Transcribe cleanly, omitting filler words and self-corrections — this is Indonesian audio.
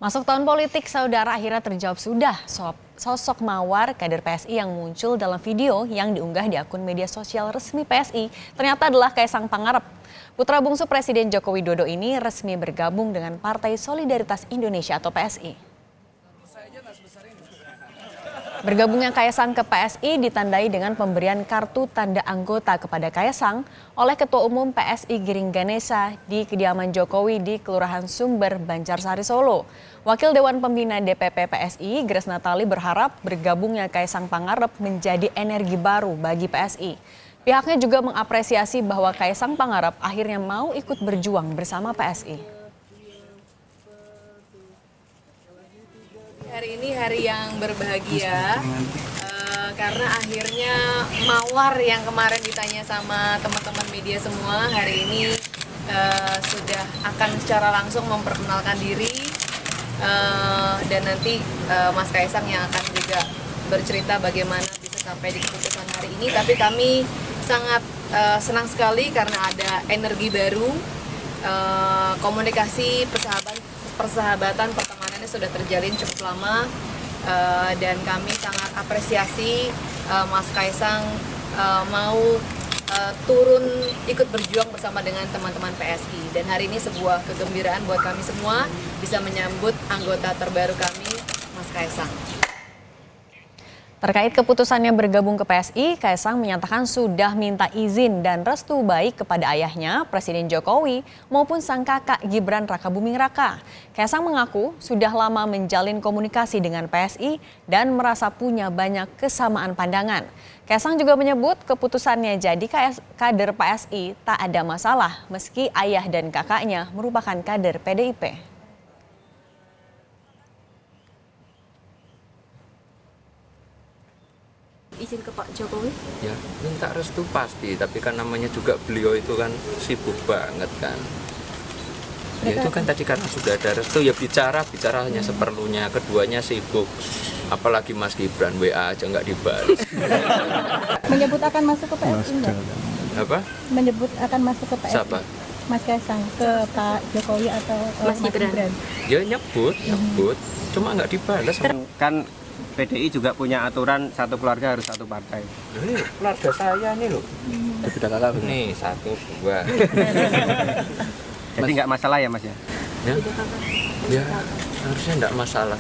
Masuk tahun politik, saudara, akhirnya terjawab sudah sosok mawar kader PSI yang muncul dalam video yang diunggah di akun media sosial resmi PSI ternyata adalah Kaisang Pangarep. Putra bungsu Presiden Joko Widodo ini resmi bergabung dengan Partai Solidaritas Indonesia atau PSI. Bergabungnya Kaisang ke PSI ditandai dengan pemberian kartu tanda anggota kepada Kaisang oleh Ketua Umum PSI Giring Ganesa di kediaman Jokowi di Kelurahan Sumber, Banjarsari, Solo. Wakil Dewan Pembina DPP PSI, Grace Natali, berharap bergabungnya Kaisang Pangarep menjadi energi baru bagi PSI. Pihaknya juga mengapresiasi bahwa Kaisang Pangarep akhirnya mau ikut berjuang bersama PSI. Hari ini hari yang berbahagia karena akhirnya mawar yang kemarin ditanya sama teman-teman media semua hari ini sudah akan secara langsung memperkenalkan diri dan nanti Mas Kaisang yang akan juga bercerita bagaimana bisa sampai di keputusan hari ini. Tapi kami sangat senang sekali karena ada energi baru, komunikasi, persahabatan, pertemanannya sudah terjalin cukup lama dan kami sangat apresiasi Mas Kaisang mau turun ikut berjuang bersama dengan teman-teman PSI, dan hari ini sebuah kegembiraan buat kami semua bisa menyambut anggota terbaru kami, Mas Kaisang. Terkait keputusannya bergabung ke PSI, Kaisang menyatakan sudah minta izin dan restu baik kepada ayahnya, Presiden Jokowi, maupun sang kakak Gibran Rakabuming Raka. Kaisang mengaku sudah lama menjalin komunikasi dengan PSI dan merasa punya banyak kesamaan pandangan. Kaisang juga menyebut keputusannya jadi kader PSI tak ada masalah meski ayah dan kakaknya merupakan kader PDIP. Izin ke Pak Jokowi? Ya, minta restu pasti, tapi kan namanya juga beliau itu kan sibuk banget kan. Ya itu kan tadi karena sudah ada restu ya bicara hanya seperlunya, keduanya sibuk. Apalagi Mas Gibran WA aja nggak dibalas. Menyebut akan masuk ke PSI enggak? Apa? Menyebut akan masuk ke PSI. Siapa? Mas Kaisang ke Pak Jokowi atau Mas Gibran? Ya nyebut, cuma nggak dibalas. Kan PDI juga punya aturan satu keluarga harus satu partai. Ini keluarga saya nih loh. Sudah kakak Nih 1, 2. Jadi nggak masalah ya Mas ya? Ya harusnya nggak masalah.